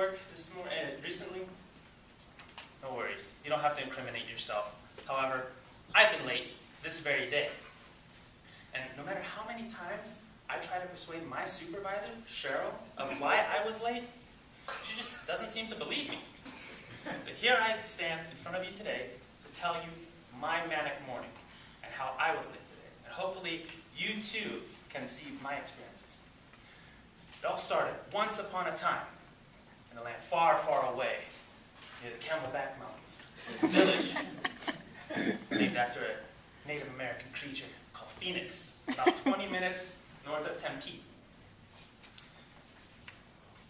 work recently? No worries. You don't have to incriminate yourself. However, I've been late this very day. And no matter how many times I try to persuade my supervisor, Cheryl, of why I was late, she just doesn't seem to believe me. So here I stand in front of you today to tell you my manic morning and how I was late today. And hopefully you too can see my experiences. It all started once upon a time in a land far, far away near the Camelback Mountains. There's a village named after a Native American creature called Phoenix, about 20 minutes north of Tempe.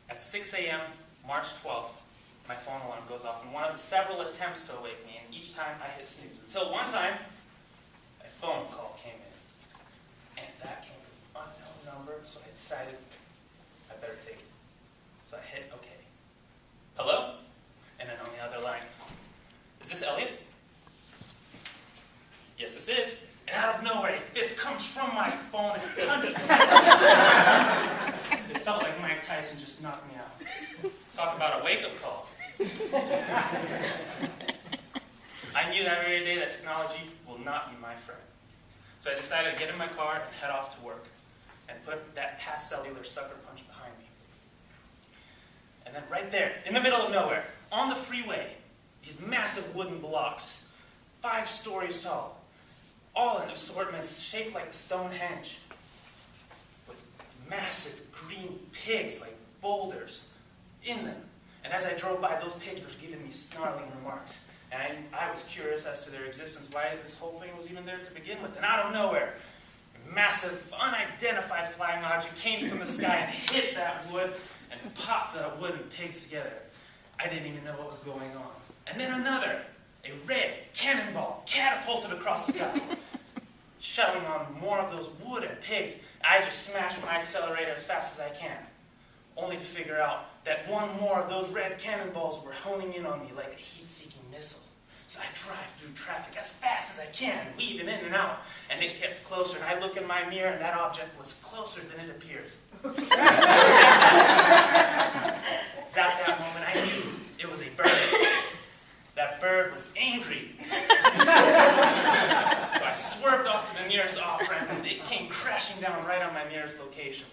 At 6 a.m., March 12th, my phone alarm goes off in one of the several attempts to awake me, and each time I hit snooze. Until one time, a phone call came in. And that came from an unknown number, so I decided I better take it. So I hit OK. Hello? And then on the other line, is this Elliott? Yes, this is. And out of nowhere, a fist comes from my phone and punches me. It felt like Mike Tyson just knocked me out. Talk about a wake-up call. I knew that very day that technology will not be my friend. So I decided to get in my car and head off to work and put that past cellular sucker punch behind me. And then right there, in the middle of nowhere, on the freeway, these massive wooden blocks, 5 stories tall, all in assortments shaped like Stonehenge, with massive green pigs like boulders in them. And as I drove by, those pigs were giving me snarling remarks. And I was curious as to their existence, why this whole thing was even there to begin with. And out of nowhere, a massive, unidentified flying object came from the sky and hit that wood and popped the wooden pigs together. I didn't even know what was going on. And then another, a red cannonball catapulted across the sky, shoving on more of those wooden pigs. I just smashed my accelerator as fast as I can, only to figure out that one more of those red cannonballs were honing in on me like a heat-seeking missile. So I drive through traffic as fast as I can, weaving in and out, and it gets closer, and I look in my mirror, and that object was closer than it appears. At that moment, I knew it was a bird. That bird was angry. So I swerved off to the nearest off-ramp, and it came crashing down right on my nearest location.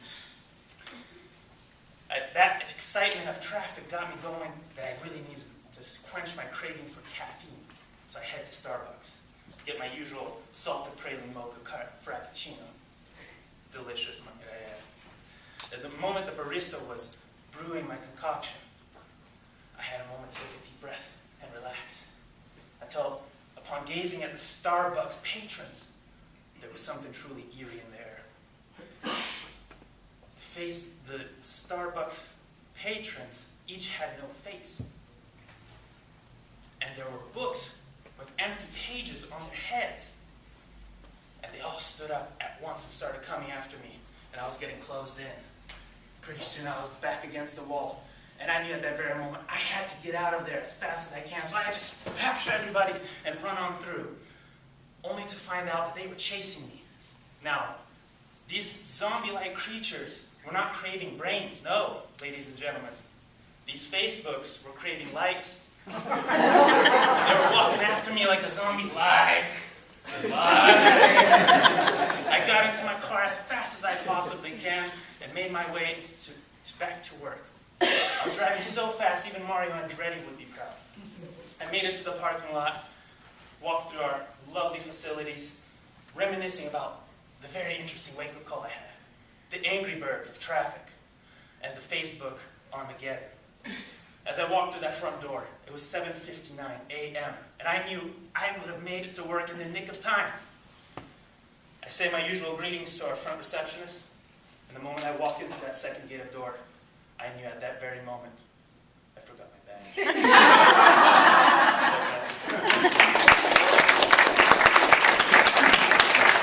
That excitement of traffic got me going that I really needed to quench my craving for caffeine. So I head to Starbucks, get my usual salted praline mocha frappuccino. Delicious, might I add. At the moment the barista was brewing my concoction, I had a moment to take a deep breath and relax. Until, upon gazing at the Starbucks patrons, there was something truly eerie in the air. The Starbucks patrons each had no face. And there were books with empty pages on their heads. And they all stood up at once and started coming after me. And I was getting closed in. Pretty soon I was back against the wall. And I knew at that very moment I had to get out of there as fast as I can. So I just bash everybody and run on through. Only to find out that they were chasing me. Now, these zombie-like creatures were not craving brains. No, ladies and gentlemen. These Facebooks were craving likes. They were walking after me like a zombie. Like. I got into my car as fast as I possibly can and made my way back to work. I was driving so fast, even Mario Andretti would be proud. I made it to the parking lot, walked through our lovely facilities, reminiscing about the very interesting wake-up call I had, the Angry Birds of traffic, and the Facebook Armageddon. As I walked through that front door, it was 7:59 a.m., and I knew I would have made it to work in the nick of time. I say my usual greetings to our front receptionist, and the moment I walked into that second gated door, I knew at that very moment I forgot my bag.